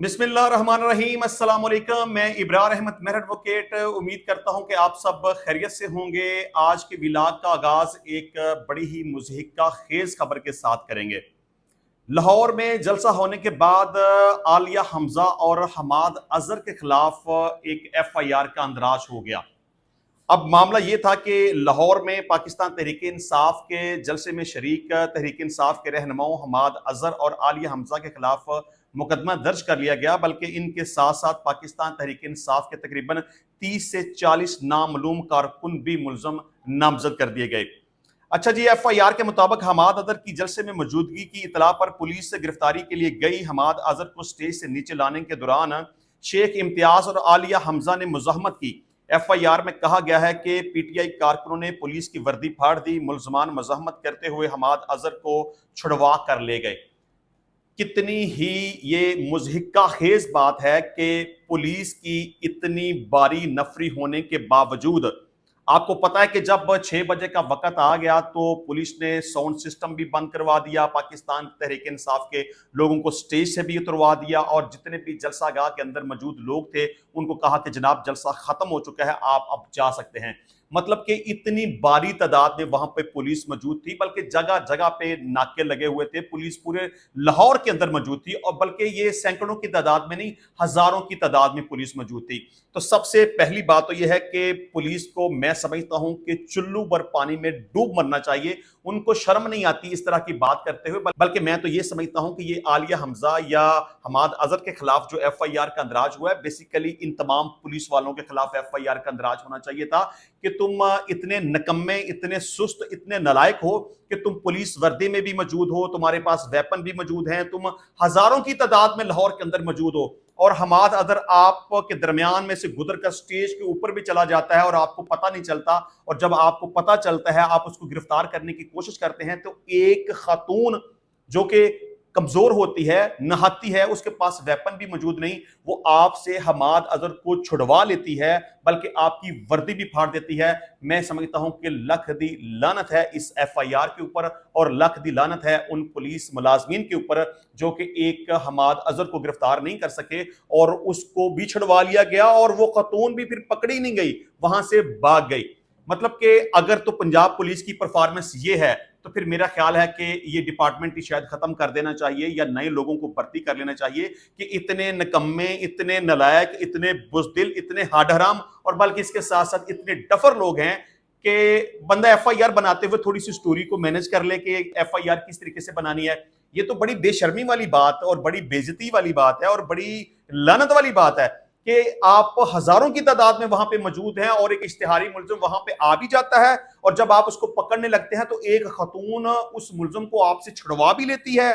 बिस्मिल्लाहिर्रहमानिर्रहीम, अस्सलाम वालेकुम। मैं इब्रार अहमद मेहर एडवोकेट उम्मीद करता हूं कि आप सब खैरियत से होंगे। आज के व्लॉग का आगाज एक बड़ी ही मुज़हिका खेज खबर के साथ करेंगे। लाहौर में जलसा होने के बाद आलिया हमजा और हमाद अजहर के खिलाफ एक FIR का अंदराज हो गया। अब मामला ये था कि लाहौर में पाकिस्तान तहरीक इंसाफ के जलसे में शरीक तहरीक इंसाफ के रहनुमाओं हमाद अजहर और आलिया हमजा के खिलाफ मुकदमा दर्ज कर लिया गया, बल्कि इनके साथ साथ पाकिस्तान तहरीक इंसाफ के तकरीबन 30 से 40 नामालूम कारकुन भी मुलजम नामजद कर दिए गए। अच्छा जी, FIR के मुताबिक हमाद अजहर की जलसे में मौजूदगी की इतला पर पुलिस से गिरफ्तारी के लिए गई हमाद अजहर को स्टेज से नीचे लाने के दौरान शेख इम्तियाज और आलिया हमजा ने मुज़ाहमत की। FIR में कहा गया है कि PTI कारकुनों ने पुलिस की वर्दी फाड़ दी। मुलजमान मज़ाहमत करते हुए हमाद अजहर को छुड़वा कर ले गए। कितनी ही ये मुज़हिका खेज बात है कि पुलिस की इतनी बारी नफरी होने के बावजूद, आपको पता है कि जब 6 बजे का वक्त आ गया तो पुलिस ने साउंड सिस्टम भी बंद करवा दिया, पाकिस्तान तहरीक इंसाफ के लोगों को स्टेज से भी उतरवा दिया और जितने भी जलसा गाह के अंदर मौजूद लोग थे उनको कहा कि जनाब जलसा खत्म हो चुका है, आप अब जा सकते हैं। मतलब कि इतनी बारी तादाद में वहां पे पुलिस मौजूद थी, बल्कि जगह जगह पे नाके लगे हुए थे। पुलिस पूरे लाहौर के अंदर मौजूद थी और बल्कि ये सैकड़ों की तादाद में नहीं, हजारों की तादाद में पुलिस मौजूद थी। तो सबसे पहली बात तो यह है कि पुलिस को मैं समझता हूं कि चुल्लू भर पानी में डूब मरना चाहिए। उनको शर्म नहीं आती इस तरह की बात करते हुए, बल्कि मैं तो ये समझता हूं कि ये आलिया हमजा या हमाद अजहर के खिलाफ जो FIR का अंदराज हुआ है, बेसिकली इन तमाम पुलिस वालों के खिलाफ FIR का अंदराज होना चाहिए था कि तुम इतने निकम्मे, इतने सुस्त, इतने नालायक हो कि तुम पुलिस वर्दी में भी मौजूद हो, तुम्हारे पास वेपन भी मौजूद हैं, तुम हजारों की तादाद में लाहौर के अंदर मौजूद हो और हमाद अजहर आप के दरमियान में से गुजर कर स्टेज के ऊपर भी चला जाता है और आपको पता नहीं चलता। और जब आपको पता चलता है, आप उसको गिरफ्तार करने की कोशिश करते हैं तो एक खातून जो कि कमजोर होती है, नहाती है, उसके पास वेपन भी मौजूद नहीं, वो आपसे हमाद अजहर को छुड़वा लेती है, बल्कि आपकी वर्दी भी फाड़ देती है। मैं समझता हूं कि लख दी लानत है इस FIR के ऊपर और लख दी लानत है उन पुलिस मुलाजमीन के ऊपर जो कि एक हमाद अजहर को गिरफ्तार नहीं कर सके और उसको भी छुड़वा लिया गया और वो खातून भी फिर पकड़ी नहीं गई, वहां से भाग गई। मतलब कि अगर तो पंजाब पुलिस की परफॉर्मेंस ये है तो फिर मेरा ख्याल है कि ये डिपार्टमेंट ही शायद खत्म कर देना चाहिए या नए लोगों को भर्ती कर लेना चाहिए कि इतने निकम्मे, इतने नलायक, इतने बुज़दिल, इतने हाडहराम और बल्कि इसके साथ साथ इतने डफर लोग हैं कि बंदा FIR बनाते हुए थोड़ी सी स्टोरी को मैनेज कर ले कि FIR किस तरीके से बनानी है। ये तो बड़ी बेशर्मी वाली बात और बड़ी बेइज्जती वाली बात है और बड़ी लानत वाली बात है कि आप हजारों की तादाद में वहां पे मौजूद हैं और एक इश्तिहारी मुलजिम वहां पे आ भी जाता है और जब आप उसको पकड़ने लगते हैं तो एक खातून उस मुलजिम को आपसे छुड़वा भी लेती है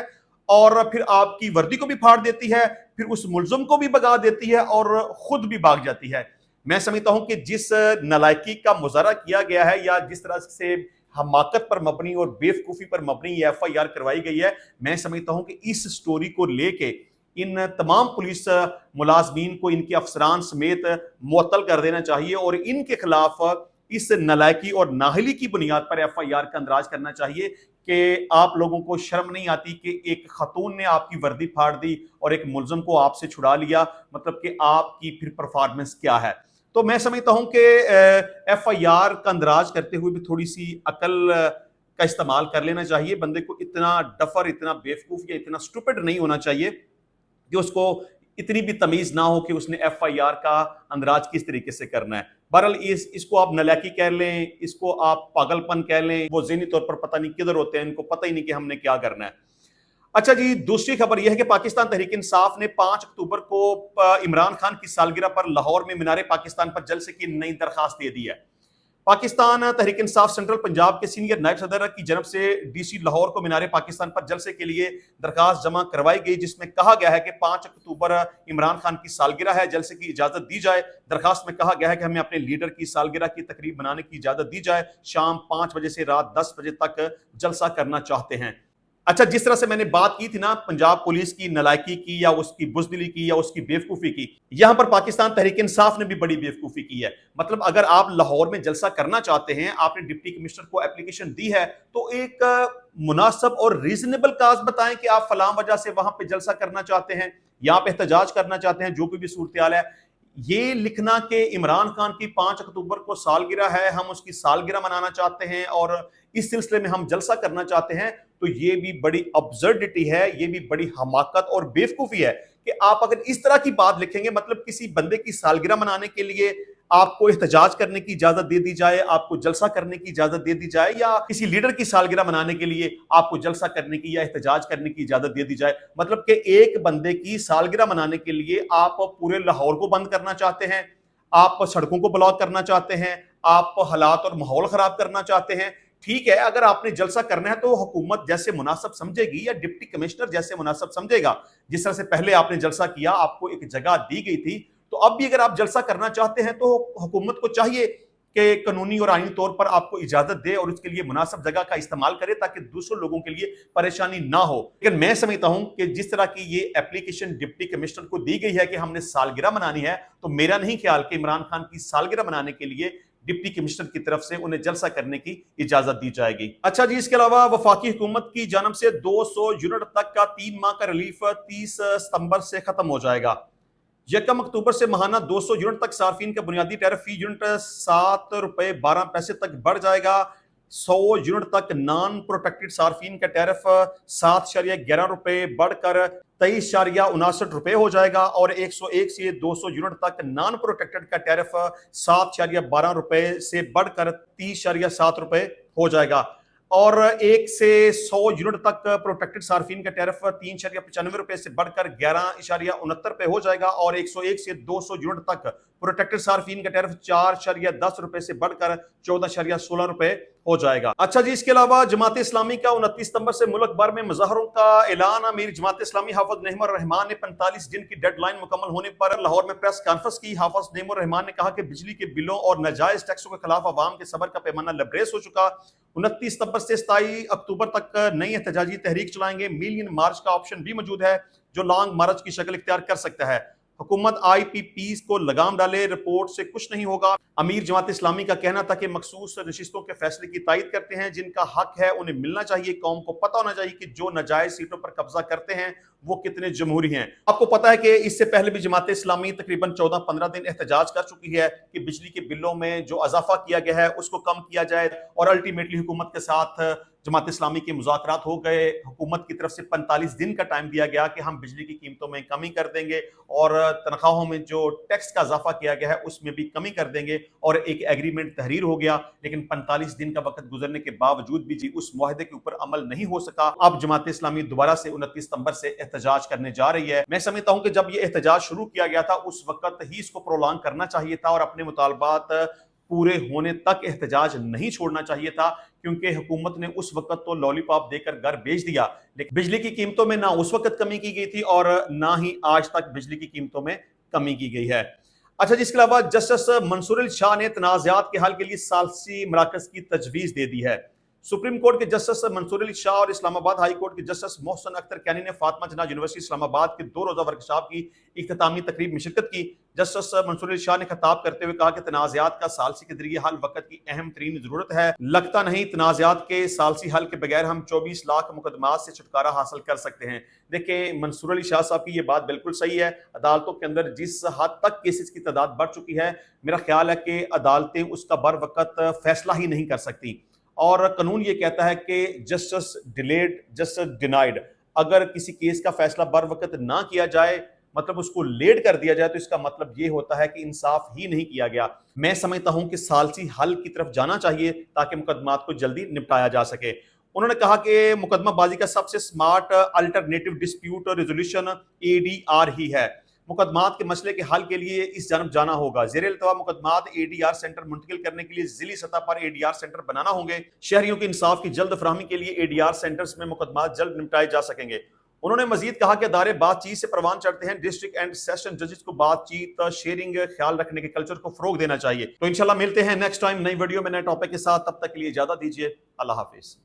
और फिर आपकी वर्दी को भी फाड़ देती है, फिर उस मुलजिम को भी भगा देती है और खुद भी भाग जाती है। मैं समझता हूं कि जिस नालायकी का मुजाहरा किया गया है या जिस तरह से हमाकत पर मबनी और बेवकूफी पर मबनी ये FIR करवाई गई है, मैं समझता हूं कि इस स्टोरी को लेके इन तमाम पुलिस मुलाजमीन को इनके अफसरान समेत मुअत्तल कर देना चाहिए और इनके खिलाफ इस नलायकी और नाहली की बुनियाद पर FIR का अंदराज करना चाहिए कि आप लोगों को शर्म नहीं आती कि एक खातून ने आपकी वर्दी फाड़ दी और एक मुलजिम को आपसे छुड़ा लिया। मतलब कि आपकी फिर परफॉर्मेंस क्या है। तो मैं समझता हूं कि FIR का अंदराज करते हुए भी थोड़ी सी अकल का इस्तेमाल कर लेना चाहिए। बंदे को इतना डफर, इतना बेवकूफ या इतना स्टूपिड नहीं होना चाहिए कि उसको इतनी भी तमीज ना हो कि उसने FIR का अंदराज किस तरीके से करना है। बहरहाल इसको आप नालायकी कह लें, इसको आप पागलपन कह लें, वो ज़हनी तौर पर पता नहीं किधर होते हैं, इनको पता ही नहीं कि हमने क्या करना है। अच्छा जी, दूसरी खबर यह है कि पाकिस्तान तहरीक इंसाफ ने 5 अक्टूबर को इमरान खान की सालगिरह पर लाहौर में मीनार पाकिस्तान पर जलसे की नई दरखास्त दे दी है। पाकिस्तान तहरीक इंसाफ सेंट्रल पंजाब के सीनियर नायब सदर की जानब से DC लाहौर को मीनार पाकिस्तान पर जलसे के लिए दरखास्त जमा करवाई गई, जिसमें कहा गया है कि 5 अक्टूबर इमरान खान की सालगिरह है, जलसे की इजाजत दी जाए। दरखास्त में कहा गया है कि हमें अपने लीडर की सालगिरह की तकरीब बनाने की इजाजत दी जाए। शाम 5 बजे से रात 10 बजे तक जलसा करना चाहते हैं। अच्छा, जिस तरह से मैंने बात की थी ना पंजाब पुलिस की नालायकी की या उसकी बुज़दिली की या उसकी बेवकूफ़ी की, यहां पर पाकिस्तान तहरीक-ए-इंसाफ ने भी बड़ी बेवकूफ़ी की है। मतलब अगर आप लाहौर में जलसा करना चाहते हैं, आपने डिप्टी कमिश्नर को एप्लीकेशन दी है, तो एक मुनासिब और रीज़नेबल काज़ बताएं कि आप फलां वजह से वहां पे जलसा करना चाहते हैं, या आप एहतजाज करना चाहते हैं, जो कोई भी सूरत-ए-हाल है। ये लिखना कि इमरान खान की 5 अक्टूबर को सालगिरह है, हम उसकी सालगिरह मनाना चाहते हैं और इस सिलसिले में हम जलसा करना चाहते हैं, तो ये भी बड़ी अब्सर्डिटी है, ये भी बड़ी हमाकत और बेवकूफ़ी है कि आप अगर इस तरह की बात लिखेंगे, मतलब किसी बंदे की सालगिरह मनाने के लिए आपको एहतजाज करने की इजाज़त दे दी जाए, आपको जलसा करने की इजाज़त दे दी जाए, या किसी लीडर की सालगिरह मनाने के लिए आपको जलसा करने की या एहतजाज करने की इजाज़त दे दी जाए। मतलब कि एक बंदे की सालगिरह मनाने के लिए आप पूरे लाहौर को बंद करना चाहते हैं, आप सड़कों को ब्लॉक करना चाहते हैं, आप हालात और माहौल खराब करना चाहते हैं। ठीक है, अगर आपने जलसा करना है तो हुकूमत जैसे मुनासिब समझेगी या डिप्टी कमिश्नर जैसे मुनासिब समझेगा। जिस तरह से पहले आपने जलसा किया, आपको एक जगह दी गई थी, तो अब भी अगर आप जलसा करना चाहते हैं तो हुकूमत को चाहिए कि कानूनी और आईनी तौर पर आपको इजाजत दे और उसके लिए मुनासिब जगह का इस्तेमाल करे, ताकि दूसरे लोगों के लिए परेशानी ना हो। लेकिन मैं समझता हूं कि जिस तरह की ये एप्लीकेशन डिप्टी कमिश्नर को दी गई है कि हमने सालगिरह मनानी है, तो मेरा नहीं ख्याल कि इमरान खान की सालगिरह मनाने के लिए डिप्टी कमिश्नर की तरफ से उन्हें जलसा करने की इजाजत दी जाएगी। अच्छा जी, इसके अलावा वफाकी हुकूमत की जानब से 200 यूनिट तक का 3 माह का रिलीफ 30 सितंबर से खत्म हो जाएगा। 1 अक्टूबर से माहाना 200 यूनिट तक सार्फिन का बुनियादी टैरिफ फी यूनिट 7 रुपए 12 पैसे तक बढ़ जाएगा। 100 यूनिट तक नॉन प्रोटेक्टेड सार्फिन का टैरिफ 7.11 रुपए बढ़कर 23.59 हो जाएगा और 101 से 200 यूनिट तक नॉन प्रोटेक्टेड का टैरिफ 7.12 रुपए से बढ़कर 30.7 हो जाएगा और 1 से 100 यूनिट तक प्रोटेक्टेड सार्फिन का टैरिफ 3.95 से बढ़कर 11.69 हो जाएगा और 101 से 200 यूनिट तक प्रोटेक्टेड सार्फिन का टैरिफ 4.10 से बढ़कर 14.16 हो जाएगा। अच्छा जी, इसके अलावा जमात इस्लामी का 29 सितंबर से मुल्क भर में मुजाहरों का ऐलान। अमीर जमात इस्लामी हाफिज नईमुर रहमान ने 45 दिन की डेडलाइन मुकम्मल होने पर लाहौर में प्रेस कॉन्फ्रेंस की। हाफिज नईमुर रहमान ने कहा कि बिजली के बिलों और नाजायज टैक्सों के खिलाफ अवाम के सबर का पैमाना लबरेज हो चुका। 29 सितंबर से 27 अक्टूबर तक नई एहतजाजी तहरीक चलाएंगे। मिलियन मार्च का ऑप्शन भी मौजूद है जो लॉन्ग मार्च की शक्ल इख्तियार कर सकता है। हुकूमत IPPs को लगाम डाले, रिपोर्ट से कुछ नहीं होगा। अमीर जमात इस्लामी का कहना था कि मखसूस नशिस्तों के फैसले की तायद करते हैं, जिनका हक है उन्हें मिलना चाहिए। कौम को पता होना चाहिए कि जो नाजायज सीटों पर कब्जा करते हैं वो कितने जमहूरी हैं। आपको पता है कि इससे पहले भी जमात इस्लामी तकरीबन 14-15 दिन एहतजाज कर चुकी है कि बिजली के बिलों में जो अजाफा किया गया है उसको कम किया जाए और अल्टीमेटली हुकूमत के साथ जमात इस्लामी के मुज़ाकरात हो गए। हुकूमत की तरफ से 45 दिन का टाइम दिया गया कि हम बिजली की कीमतों में कमी कर देंगे और तनख्वाहों में जो टैक्स का इजाफा किया गया है उसमें भी कमी कर देंगे और एक एग्रीमेंट तहरीर हो गया। लेकिन 45 दिन का वक्त गुजरने के बावजूद भी जी उस मुआहदे के ऊपर अमल नहीं हो सका। अब जमात इस्लामी दोबारा से 29 सितंबर से एहतजाज करने जा रही है। मैं समझता हूं कि जब ये एहतजाज शुरू किया गया था उस वक्त ही इसको प्रोलॉन्ग करना चाहिए था और अपने मुतालबात पूरे होने तक एहतजाज नहीं छोड़ना चाहिए था, क्योंकि हुकूमत ने उस वक्त तो लॉलीपॉप देकर घर भेज दिया। लेकिन बिजली की कीमतों में ना उस वक्त कमी की गई थी और ना ही आज तक बिजली की कीमतों में कमी की गई है। अच्छा जी, इसके अलावा जस्टिस मंसूर अली शाह ने तनाज़ात के हल के लिए सालसी मराकज़ की तजवीज़ दे दी है। सुप्रीम कोर्ट के जस्टिस मंसूर अली शाह और इस्लामाबाद हाई कोर्ट के जस्टिस मोहसन अख्तर कैनी ने फातिमा जिन्ना यूनिवर्सिटी इस्लामाबाद के 2 रोज़ा वर्कशॉप की इख्तितामी तकरीब में शिरकत की। जस्टिस मंसूर अली शाह ने खिताब करते हुए कहा कि तनाज़ात का सालसी के जरिए हल वक्त की अहम तरीन जरूरत है। लगता नहीं तनाज़ात के सालसी हल के बगैर हम 24 लाख मुकदमात से छुटकारा हासिल कर सकते हैं। देखिए, मंसूर अली शाह साहब की ये बात बिल्कुल सही है। अदालतों के अंदर जिस हद तक केसेस की तादाद बढ़ चुकी है, मेरा ख्याल है कि अदालतें उसका बर वक्त फैसला ही नहीं कर सकती और कानून ये कहता है कि जस्टिस डिलेड जस्टिस डिनाइड। अगर किसी केस का फैसला बर वक्त ना किया जाए, मतलब उसको लेट कर दिया जाए, तो इसका मतलब ये होता है कि इंसाफ ही नहीं किया गया। मैं समझता हूं कि सालसी हल की तरफ जाना चाहिए ताकि मुकदमात को जल्दी निपटाया जा सके। उन्होंने कहा कि मुकदमाबाजी का सबसे smart alternative dispute resolution ADR ही है। मुकदमात के मसले के हल के लिए इस जानब जाना होगा। ज़ेर इल्तवा मुकदमात ADR सेंटर मुंतकिल करने के लिए जिली सतह पर ADR सेंटर बनाना होंगे। शहरियों के इंसाफ की जल्द फराहमी के लिए ADR सेंटर्स में मुकदमात जल्द निपटाए जा सकेंगे। उन्होंने मजीद कहा कि अदारे बातचीत से परवान चढ़ते हैं। डिस्ट्रिक्ट एंड सेशन जजेस को बातचीत, शेयरिंग, ख्याल रखने के कल्चर को फरोग देना चाहिए। तो इंशाल्लाह मिलते हैं नेक्स्ट टाइम नई वीडियो में नए टॉपिक के साथ। तब तक के लिए इजाजत दीजिए। अल्लाह हाफिज।